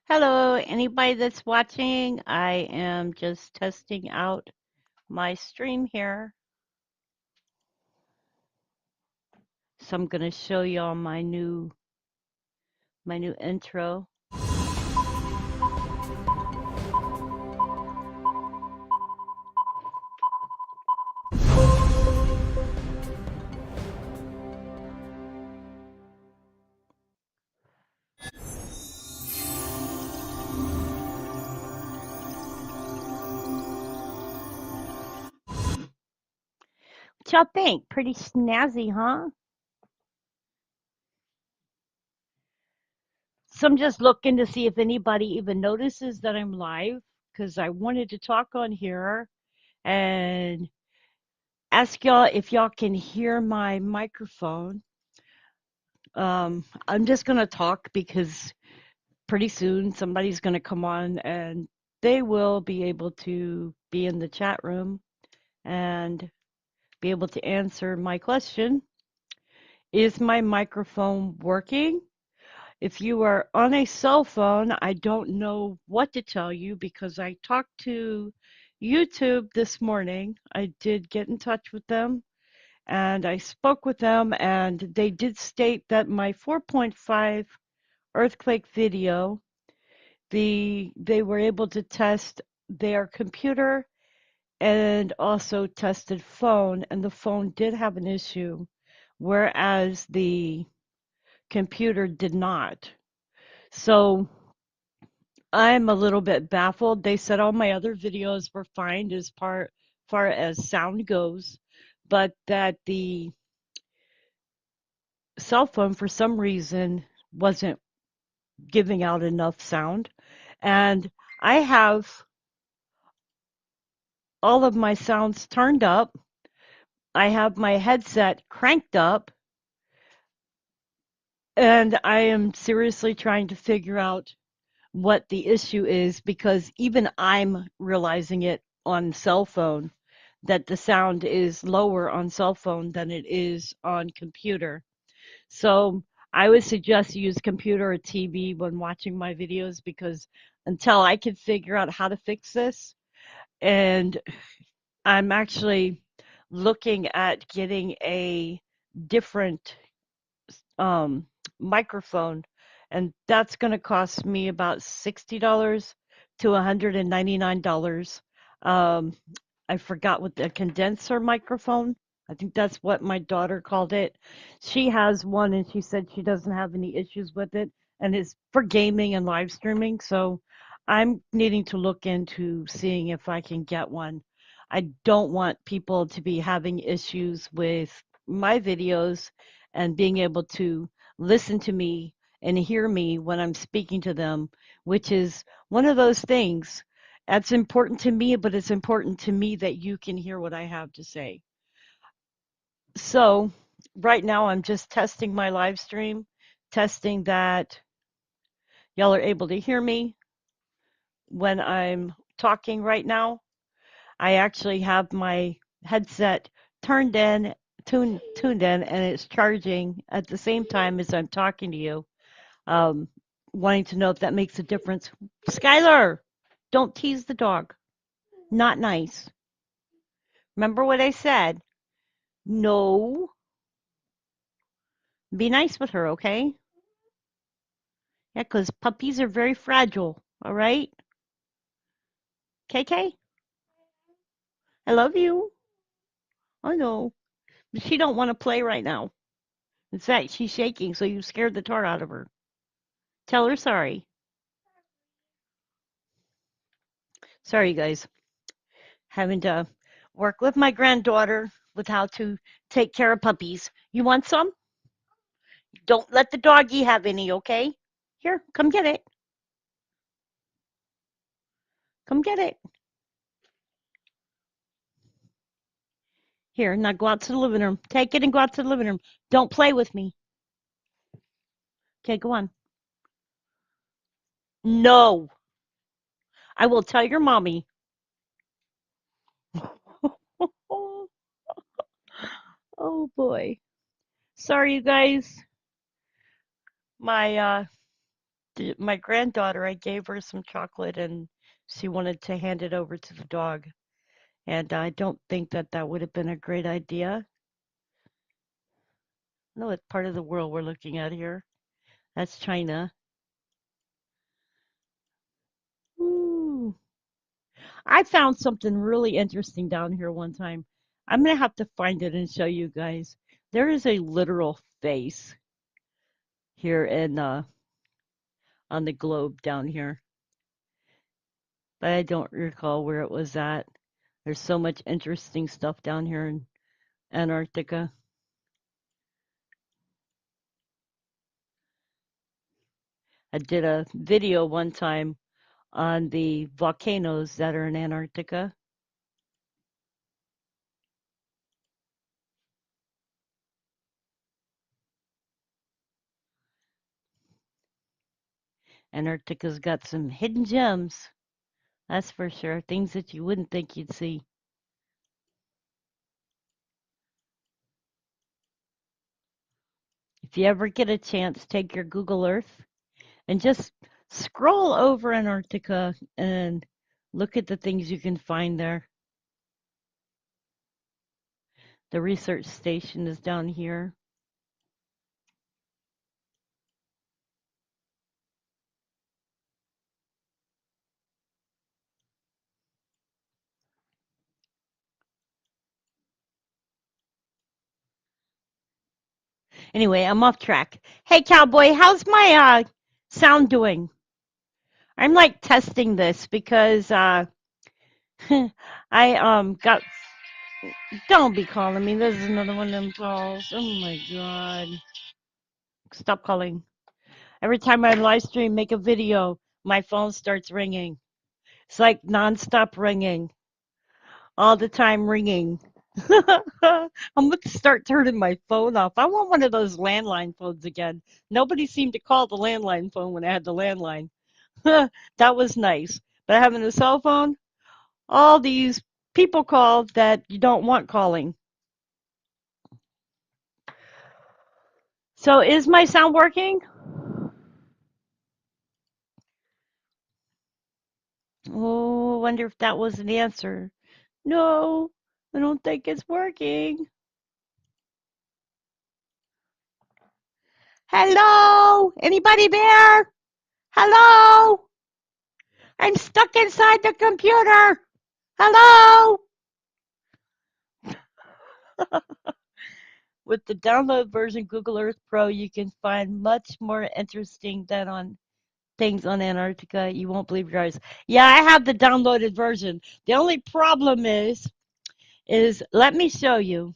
Hello, anybody that's watching. I am just testing out my stream here. So I'm going to show y'all my new intro. What y'all think? Pretty snazzy, huh? So I'm just looking to see if anybody even notices that I'm live because I wanted to talk on here and ask y'all if y'all can hear my microphone. I'm just going to talk because pretty soon somebody's going to come on and they will be able to be in the chat room and be able to answer my question. Is my microphone working? If you are on a cell phone, I don't know what to tell you because I talked to YouTube this morning. I did get in touch with them and I spoke with them, and they did state that my 4.5 earthquake video, they were able to test their computer and also tested phone, and the phone did have an issue, whereas the computer did not. So I'm a little bit baffled. They said all my other videos were fine as far as sound goes, but that the cell phone for some reason wasn't giving out enough sound. And I have all of my sounds turned up. I have my headset cranked up, and I am seriously trying to figure out what the issue is because even I'm realizing it on cell phone that the sound is lower on cell phone than it is on computer. So I would suggest you use computer or TV when watching my videos because until I can figure out how to fix this, and I'm actually looking at getting a different um, microphone, and that's going to cost me about $60 to $199. Um, I forgot what the condenser microphone. I think that's what my daughter called it. She has one, and she said she doesn't have any issues with it, and it's for gaming and live streaming. So I'm needing to look into seeing if I can get one. I don't want people to be having issues with my videos and being able to listen to me and hear me when I'm speaking to them, which is one of those things that's important to me, but it's important to me that you can hear what I have to say. So, right now, I'm just testing my live stream, testing that y'all are able to hear me when I'm talking right now. I actually have my headset turned in, tuned in, and it's charging at the same time as I'm talking to you. Um, Wanting to know if that makes a difference. Skylar, don't tease the dog. Not nice. Remember what I said? No. Be nice with her, okay? Yeah, because puppies are very fragile. All right? KK, I love you. I know. But she don't want to play right now. In fact, she's shaking, so you scared the tar out of her. Tell her sorry. Sorry, guys. Having to work with my granddaughter with how to take care of puppies. You want some? Don't let the doggy have any, okay? Here, come get it. Come get it. Here, now go out to the living room. Take it and go out to the living room. Don't play with me. Okay, go on. No, I will tell your mommy. Oh boy. Sorry, you guys. My my granddaughter, I gave her some chocolate and she wanted to hand it over to the dog. And I don't think that that would have been a great idea. No, what part of the world we're looking at here? That's China. Ooh. I found something really interesting down here one time. I'm going to have to find it and show you guys. There is a literal face here in on the globe down here, but I don't recall where it was at. There's so much interesting stuff down here in Antarctica. I did a video one time on the volcanoes that are in Antarctica. Antarctica's got some hidden gems, that's for sure. Things that you wouldn't think you'd see. If you ever get a chance, take your Google Earth and just scroll over Antarctica and look at the things you can find there. The research station is down here. Anyway, I'm off track. Hey, Cowboy, how's my sound doing? I'm like testing this because I got. Don't be calling me. This is another one of them calls. Oh my god! Stop calling. Every time I live stream, make a video, my phone starts ringing. It's like nonstop ringing, all the time ringing. I'm going to start turning my phone off. I want one of those landline phones again. Nobody seemed to call the landline phone when I had the landline. That was nice. But having a cell phone, all these people call that you don't want calling. So is my sound working? Oh, I wonder if that was an answer. No, I don't think it's working. Hello? Anybody there? Hello? I'm stuck inside the computer. Hello? With the download version Google Earth Pro, you can find much more interesting than on things on Antarctica. You won't believe your eyes. Yeah, I have the downloaded version. The only problem is let me show you.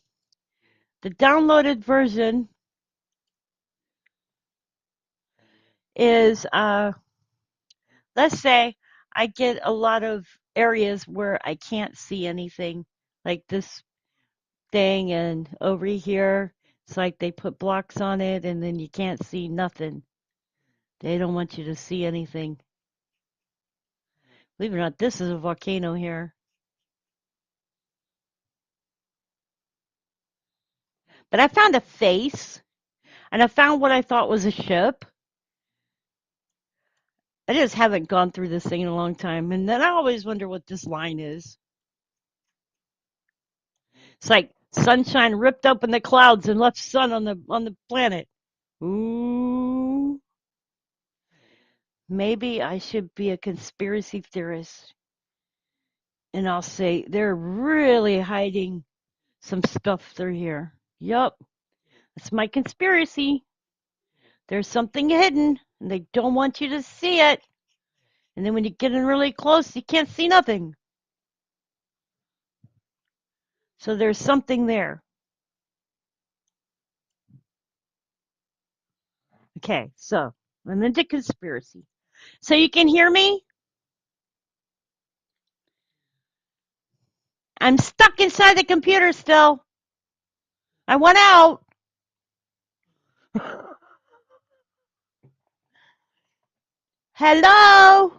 The downloaded version is let's say I get a lot of areas where I can't see anything, like this thing, and over here, it's like they put blocks on it and then you can't see nothing. They don't want you to see anything. Believe it or not, this is a volcano here. But I found a face, and I found what I thought was a ship. I just haven't gone through this thing in a long time, and then I always wonder what this line is. It's like sunshine ripped open the clouds and left sun on the planet. Ooh, maybe I should be a conspiracy theorist, and I'll say they're really hiding some stuff through here. Yup, that's my conspiracy. There's something hidden, and they don't want you to see it. And then when you get in really close, you can't see nothing. So there's something there. Okay, so I'm into conspiracy. So you can hear me? I'm stuck inside the computer still. I went out. Hello?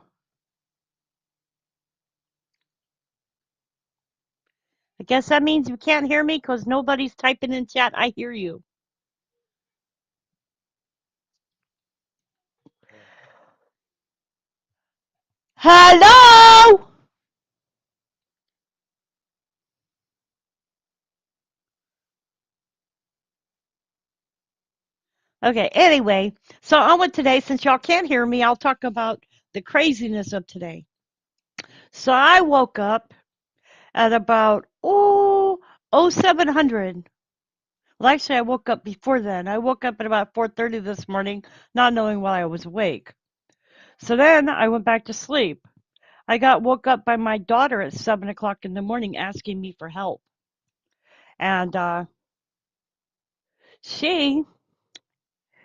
I guess that means you can't hear me because nobody's typing in chat. I hear you. Hello? Okay, anyway, so on with today. Since y'all can't hear me, I'll talk about the craziness of today. So I woke up at about 0700. Well, actually, I woke up before then. I woke up at about 4:30 this morning, not knowing why I was awake. So then I went back to sleep. I got woke up by my daughter at 7 o'clock in the morning asking me for help. And she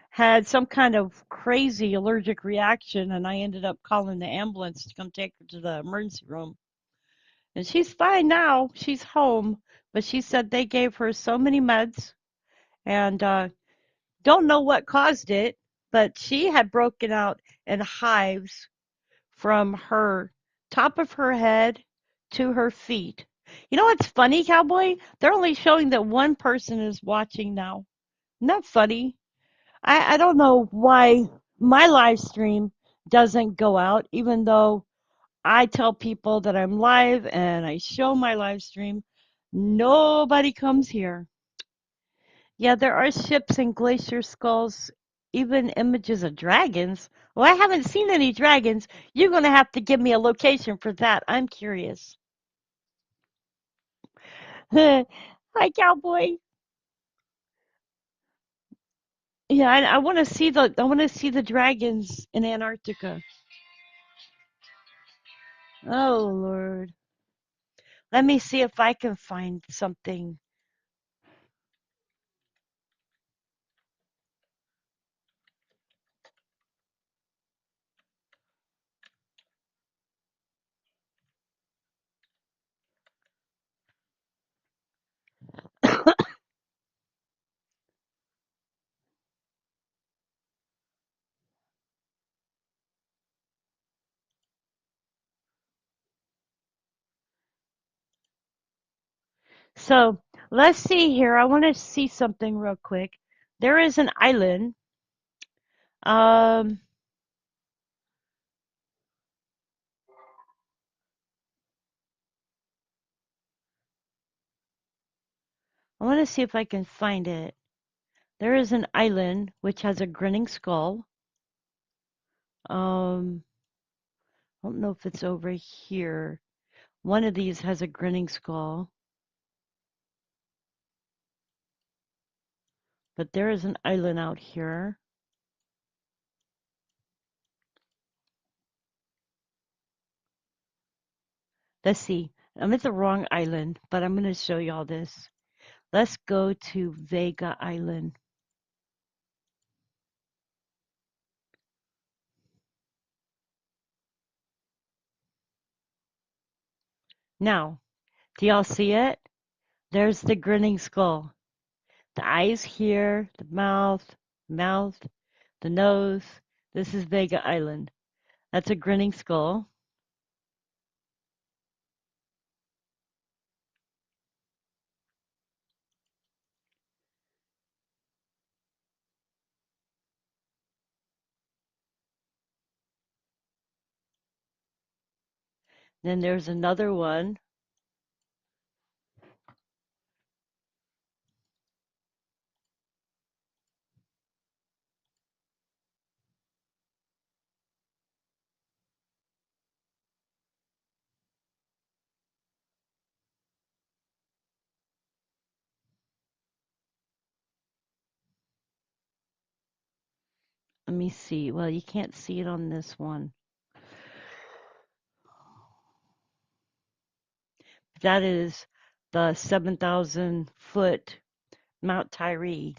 had some kind of crazy allergic reaction, and I ended up calling the ambulance to come take her to the emergency room. And she's fine now. She's home, but she said they gave her so many meds and don't know what caused it, but she had broken out in hives from her top of her head to her feet. You know what's funny, Cowboy? They're only showing that one person is watching now. Isn't that funny? I don't know why my live stream doesn't go out, even though I tell people that I'm live and I show my live stream. Nobody comes here. Yeah, there are ships and glacier skulls, even images of dragons. Well, I haven't seen any dragons. You're going to have to give me a location for that. I'm curious. Hi, cowboy. Yeah, I want to see the dragons in Antarctica. Oh Lord. Let me see if I can find something. So let's see here. I want to see something real quick. There is an island. Um, I want to see if I can find it. There is an island which has a grinning skull. I don't know if it's over here. One of these has a grinning skull, but there is an island out here. Let's see. I'm at the wrong island, but I'm going to show y'all this. Let's go to Vega Island. Now, do y'all see it? There's the grinning skull. The eyes here, the mouth, the nose. This is Vega Island. That's a grinning skull. Then there's another one. Let me see. Well, you can't see it on this one. That is the 7,000 foot Mount Tyree.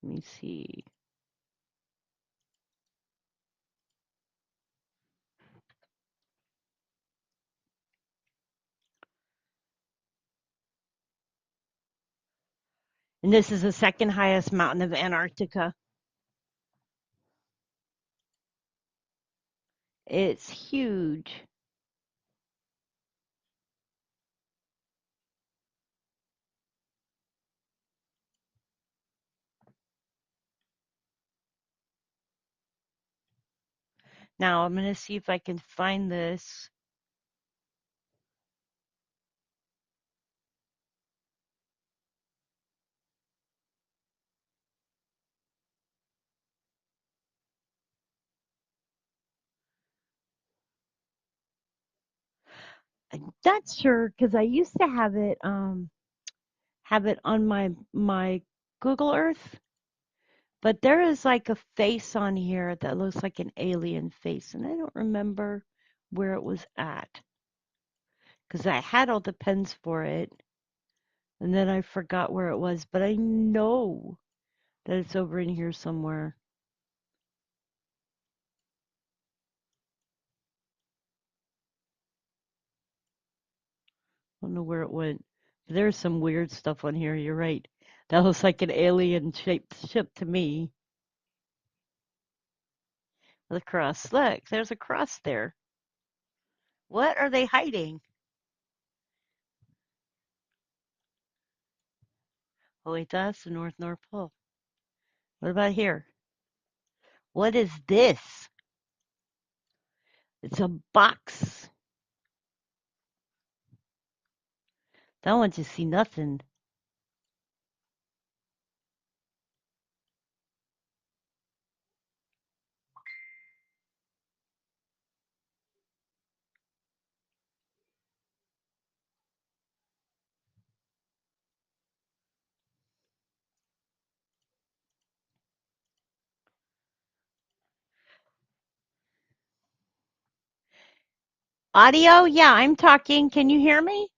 Let me see. And this is the second highest mountain of Antarctica. It's huge. Now I'm going to see if I can find this. I'm not sure because I used to have it on my Google Earth, but there is like a face on here that looks like an alien face, and I don't remember where it was at because I had all the pens for it, and then I forgot where it was, but I know that it's over in here somewhere. I don't know where it went. There's some weird stuff on here. You're right. That looks like an alien shaped ship to me. The cross. Look, there's a cross there. What are they hiding? Oh, wait, that's the North Pole. What about here? What is this? It's a box. That one just see nothing. Audio? Yeah, I'm talking. Can you hear me?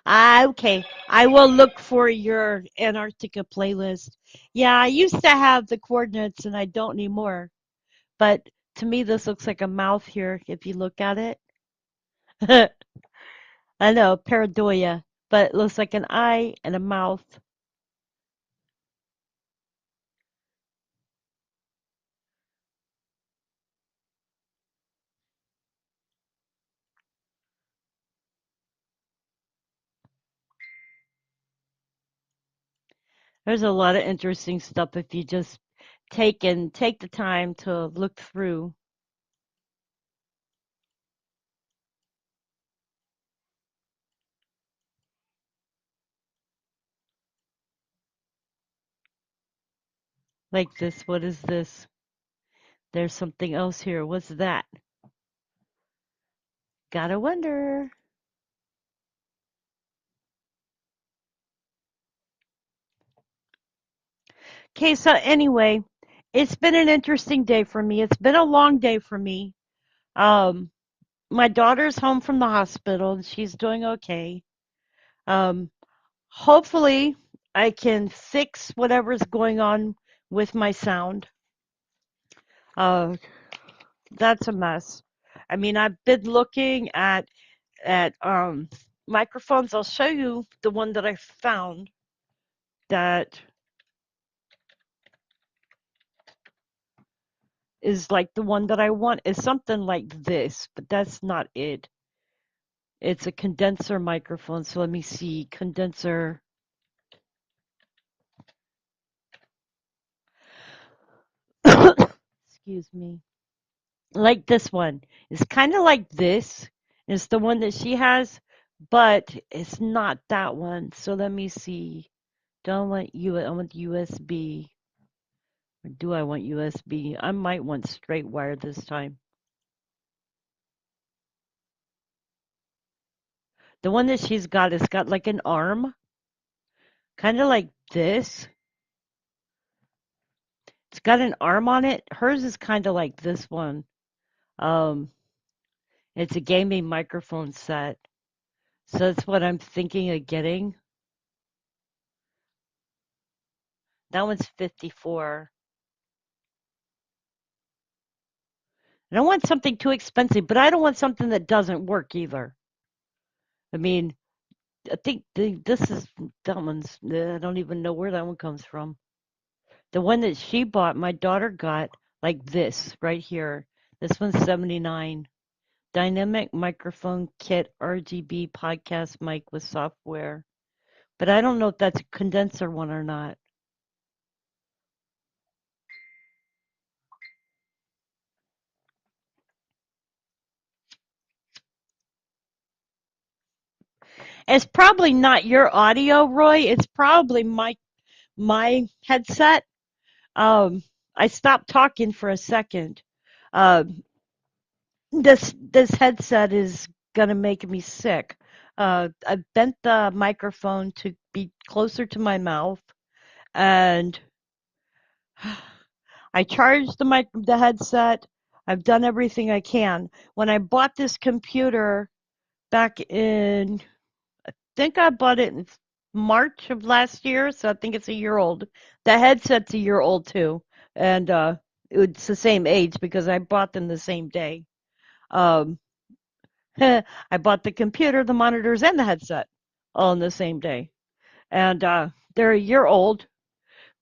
Ah, okay. I will look for your Antarctica playlist. Yeah, I used to have the coordinates and I don't anymore. But to me, this looks like a mouth here if you look at it. I know, pareidolia, but it looks like an eye and a mouth. There's a lot of interesting stuff if you just take the time to look through. Like this, what is this? There's something else here. What's that? Gotta wonder. Okay, so anyway, it's been an interesting day for me. It's been a long day for me. Um, my daughter's home from the hospital and she's doing okay. Um, hopefully I can fix whatever's going on with my sound. Uh, that's a mess. I mean, I've been looking at microphones. I'll show you the one that I found that is like the one that I want is something like this, but that's not it. It's a condenser microphone. So let me see. Condenser. Excuse me. Like this one. It's kind of like this. It's the one that she has, but it's not that one. So let me see. Don't want you. I want USB. Or do I want USB? I might want straight wire this time. The one that she's got has got like an arm, kind of like this. It's got an arm on it. Hers is kind of like this one. Um, it's a gaming microphone set. So that's what I'm thinking of getting. That one's 54. I don't want something too expensive, but I don't want something that doesn't work either. I mean, I think this is that one's. I don't even know where that one comes from. The one that she bought, my daughter got like this right here. This one's 79. Dynamic microphone kit RGB podcast mic with software. but I don't know if that's a condenser one or not. It's probably not your audio, Roy. It's probably my headset. Um, I stopped talking for a second. Uh, this headset is gonna make me sick. I bent the microphone to be closer to my mouth, and I charged the headset. I've done everything I can. When I bought this computer back in, think I bought it in March of last year, so I think it's a year old. The headset's a year old too, and it's the same age because I bought them the same day. Um, I bought the computer, the monitors, and the headset all in the same day, and they're a year old,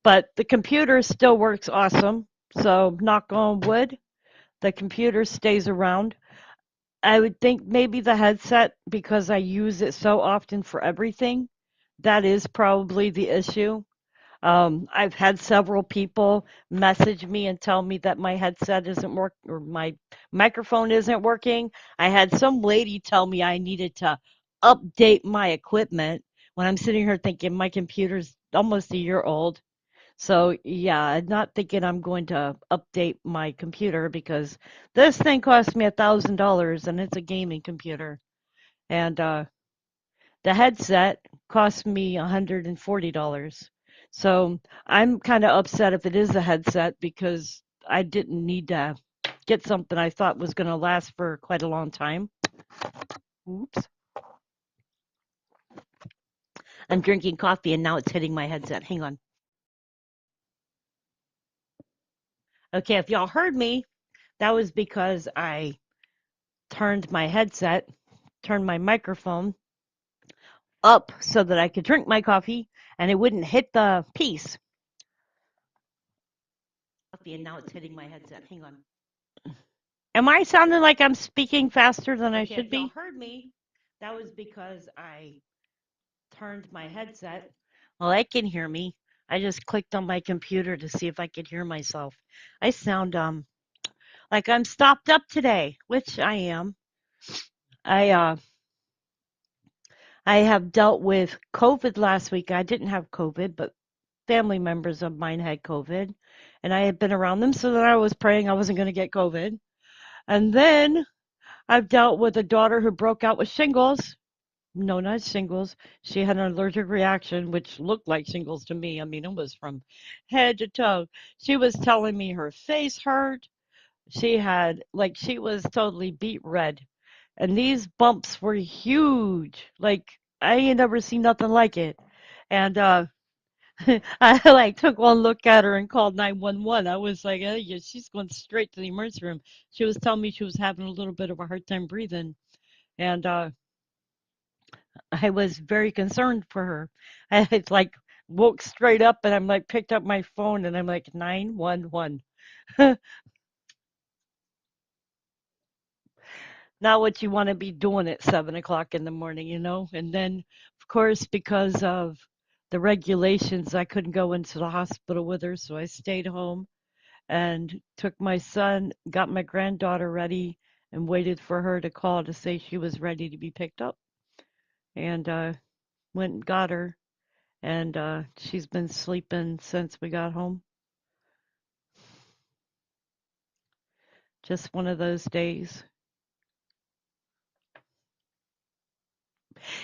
but the computer still works awesome. So knock on wood, the computer stays around. I would think maybe the headset, because I use it so often for everything, that is probably the issue. I've had several people message me and tell me that my headset isn't work or my microphone isn't working. I had some lady tell me I needed to update my equipment when I'm sitting here thinking my computer's almost a year old. So yeah, I'm not thinking I'm going to update my computer because this thing cost me $1,000 and it's a gaming computer. And the headset cost me $140. So I'm kind of upset if it is a headset because I didn't need to get something I thought was going to last for quite a long time. Oops. I'm drinking coffee and now it's hitting my headset. Hang on. Okay, if y'all heard me, that was because I turned my headset, turned my microphone up so that I could drink my coffee and it wouldn't hit the piece. And now it's hitting my headset. Hang on. Am I sounding like I'm speaking faster than I should be? If y'all heard me, that was because I turned my headset. Well, I can hear me. I just clicked on my computer to see if I could hear myself. I sound like I'm stopped up today, which I am. I I have dealt with COVID last week. I didn't have COVID, but family members of mine had COVID, and I had been around them, so that I was praying I wasn't going to get COVID. And then I've dealt with a daughter who broke out with shingles. No, not shingles. She had an allergic reaction, which looked like shingles to me. I mean, it was from head to toe. She was telling me her face hurt. She had, like, she was totally beet red. And these bumps were huge. Like, I ain't never seen nothing like it. And I like took one look at her and called 911. I was like, oh, yeah, she's going straight to the emergency room. She was telling me she was having a little bit of a hard time breathing. And I was very concerned for her. I had like woke straight up and I'm like picked up my phone and I'm like 911. Not what you want to be doing at 7 o'clock in the morning, you know? And then, of course, because of the regulations, I couldn't go into the hospital with her. So I stayed home and took my son, got my granddaughter ready, and waited for her to call to say she was ready to be picked up. And went and got her. And she's been sleeping since we got home. Just one of those days.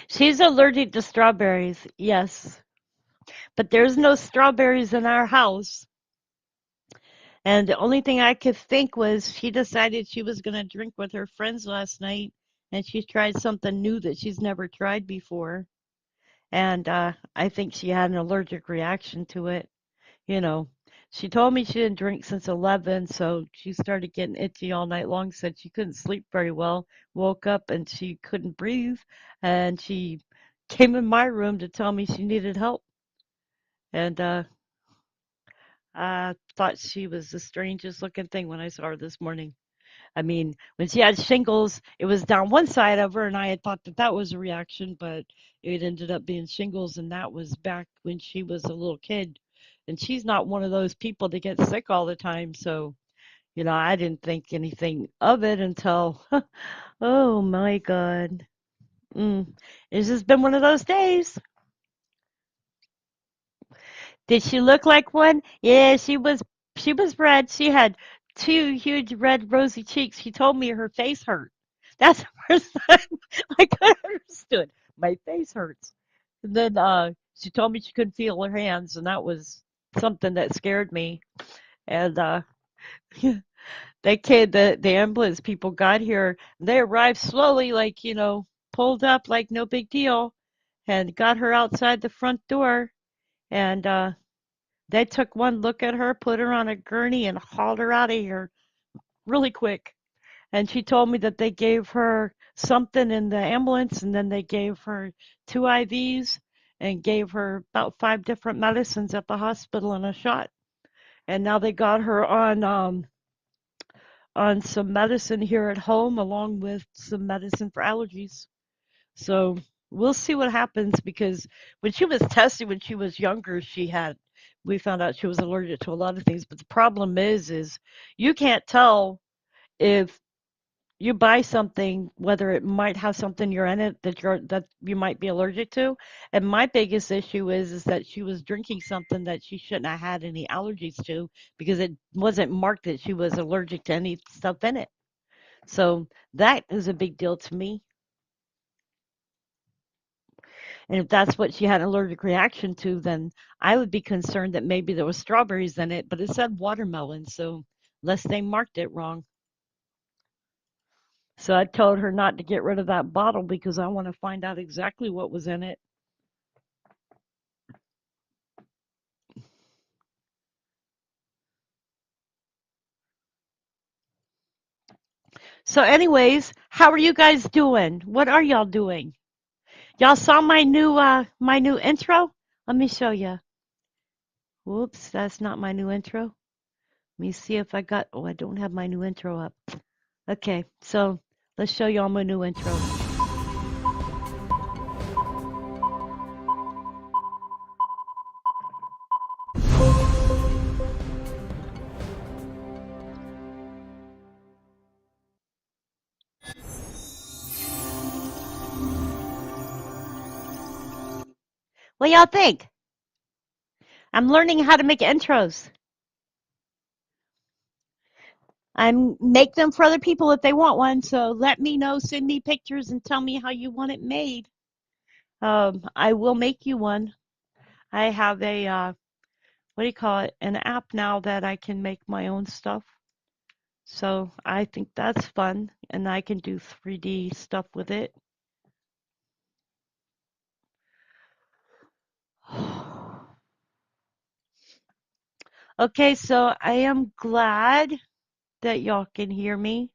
She's allergic to strawberries, yes. But there's no strawberries in our house. And the only thing I could think was she decided she was going to drink with her friends last night and she tried something new that she's never tried before. And I think she had an allergic reaction to it. You know, she told me she didn't drink since 11, so she started getting itchy all night long, said she couldn't sleep very well, woke up and she couldn't breathe, and she came in my room to tell me she needed help. And I thought she was the strangest looking thing when I saw her this morning. I mean, when she had shingles, it was down one side of her, and I had thought that that was a reaction, but it ended up being shingles, and that was back when she was a little kid. And she's not one of those people that get sick all the time, so I didn't think anything of it until, oh my God. Mm. It's just been one of those days. Did she look like one? Yeah, she was red. She had two huge red rosy cheeks. She told me her face hurt. That's the first time I could understood. My face hurts. And then she told me she couldn't feel her hands, and that was something that scared me. And the ambulance people got here. They arrived slowly, like, pulled up like no big deal, and got her outside the front door. And they took one look at her, put her on a gurney, and hauled her out of here really quick. And she told me that they gave her something in the ambulance, and then they gave her two IVs and gave her about five different medicines at the hospital and a shot. And now they got her on some medicine here at home, along with some medicine for allergies. So we'll see what happens, because when she was tested when she was younger, we found out she was allergic to a lot of things. But the problem is you can't tell if you buy something whether it might have something you're in it that you might be allergic to. And my biggest issue is that she was drinking something that she shouldn't have had any allergies to, because it wasn't marked that she was allergic to any stuff in it. So that is a big deal to me. And if that's what she had an allergic reaction to, then I would be concerned that maybe there was strawberries in it, but it said watermelon, so unless they marked it wrong. So I told her not to get rid of that bottle because I want to find out exactly what was in it. So anyways, how are you guys doing? What are y'all doing? Y'all saw my new intro? Let me show you. Whoops, that's not my new intro. Let me see if I don't have my new intro up. Okay, so let's show y'all my new intro. What y'all think? I'm learning how to make intros. I make them for other people if they want one. So let me know, send me pictures, and tell me how you want it made. I will make you one. I have a what do you call it? An app now that I can make my own stuff. So I think that's fun, and I can do 3D stuff with it. Okay, so I am glad that y'all can hear me.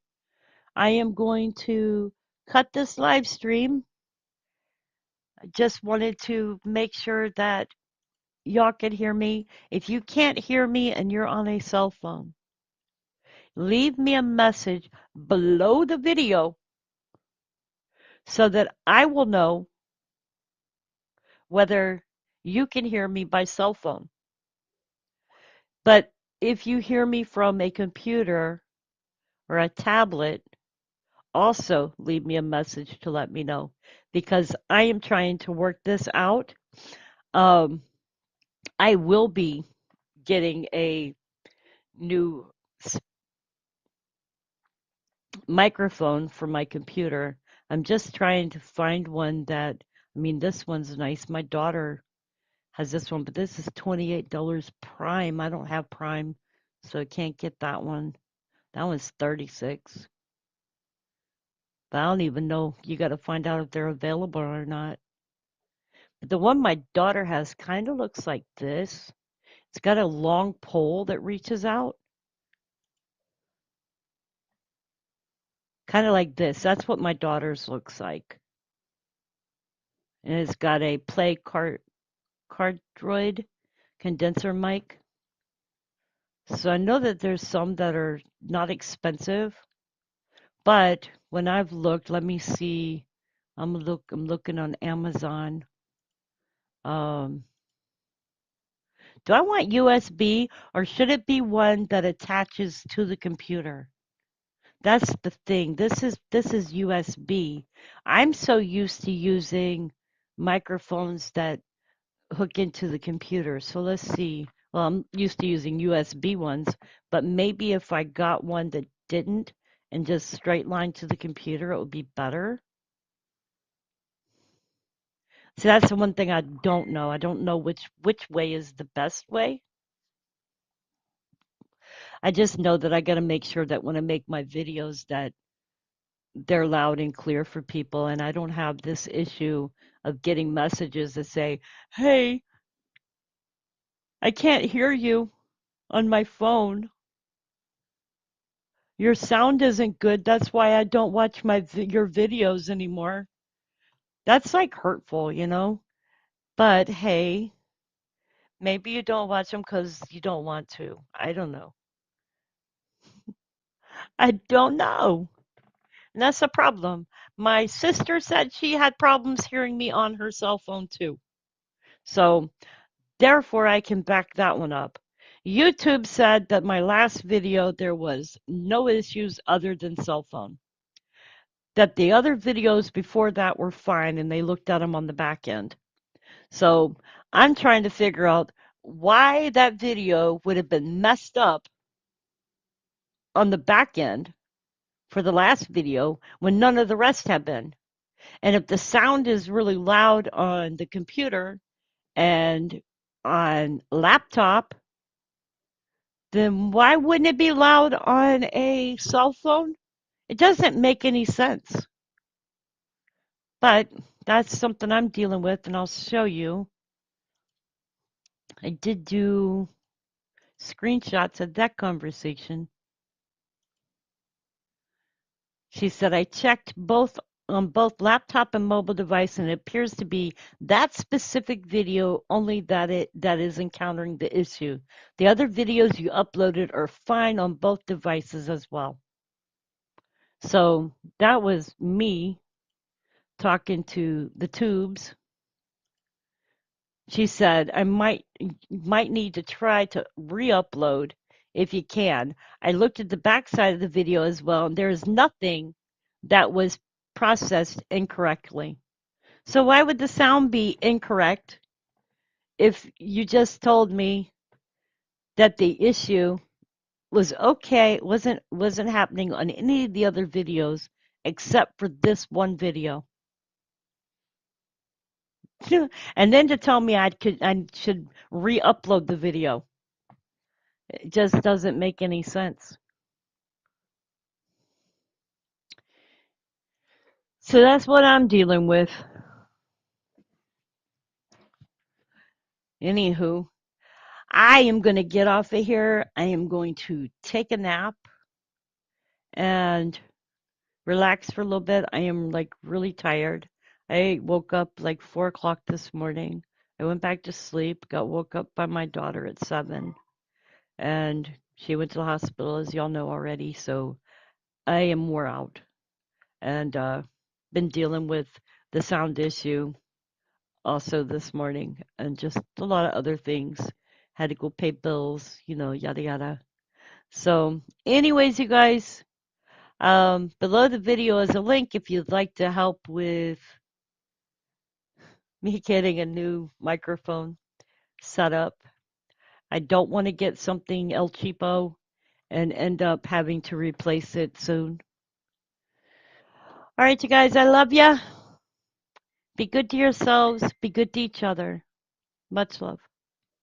I am going to cut this live stream. I just wanted to make sure that y'all can hear me. If you can't hear me and you're on a cell phone, leave me a message below the video so that I will know whether you can hear me by cell phone. But if you hear me from a computer or a tablet, also leave me a message to let me know, because I am trying to work this out. Um, I will be getting a new microphone for my computer. I'm just trying to find one this one's nice. My daughter has this one, but this is $28 Prime. I don't have Prime, so I can't get that one. That one's 36. But I don't even know. You got to find out if they're available or not. But the one my daughter has kind of looks like this. It's got a long pole that reaches out, kind of like this. That's what my daughter's looks like. And it's got a cardioid condenser mic. So I know that there's some that are not expensive. But when I've looked, let me see. I'm looking on Amazon. Um, do I want USB or should it be one that attaches to the computer? That's the thing. This is USB. I'm so used to using microphones that hook into the computer. So let's see. Well, I'm used to using USB ones, but maybe if I got one that didn't and just straight line to the computer, it would be better. So that's the one thing I don't know. I don't know which way is the best way. I just know that I got to make sure that when I make my videos that they're loud and clear for people and I don't have this issue of getting messages that say, "Hey, I can't hear you on my phone. Your sound isn't good. That's why I don't watch your videos anymore." That's like hurtful, you know? But hey, maybe you don't watch them because you don't want to. I don't know. I don't know. And that's a problem. My sister said she had problems hearing me on her cell phone too. So, therefore, I can back that one up. YouTube said that my last video, there was no issues other than cell phone. That the other videos before that were fine and they looked at them on the back end. So, I'm trying to figure out why that video would have been messed up on the back end for the last video when none of the rest have been. And if the sound is really loud on the computer and on laptop, then why wouldn't it be loud on a cell phone? It doesn't make any sense. But that's something I'm dealing with, and I'll show you. I did do screenshots of that conversation. She said, I checked both on both laptop and mobile device, and it appears to be that specific video only that is encountering the issue. The other videos you uploaded are fine on both devices as well. So that was me talking to the tubes. She said, I might need to try to re-upload if you can. I looked at the backside of the video as well, and there is nothing that was processed incorrectly. So why would the sound be incorrect if you just told me that the issue was okay, wasn't happening on any of the other videos except for this one video? And then to tell me I should re-upload the video. It just doesn't make any sense. So that's what I'm dealing with. Anywho, I am going to get off of here. I am going to take a nap and relax for a little bit. I am like really tired. I woke up like 4 o'clock this morning. I went back to sleep, got woke up by my daughter at 7, and she went to the hospital, as y'all know already. So I am wore out and been dealing with the sound issue also this morning and just a lot of other things. Had to go pay bills, yada yada. So, anyways, you guys, below the video is a link if you'd like to help with me getting a new microphone set up. I don't want to get something El Cheapo and end up having to replace it soon. All right, you guys, I love ya. Be good to yourselves. Be good to each other. Much love.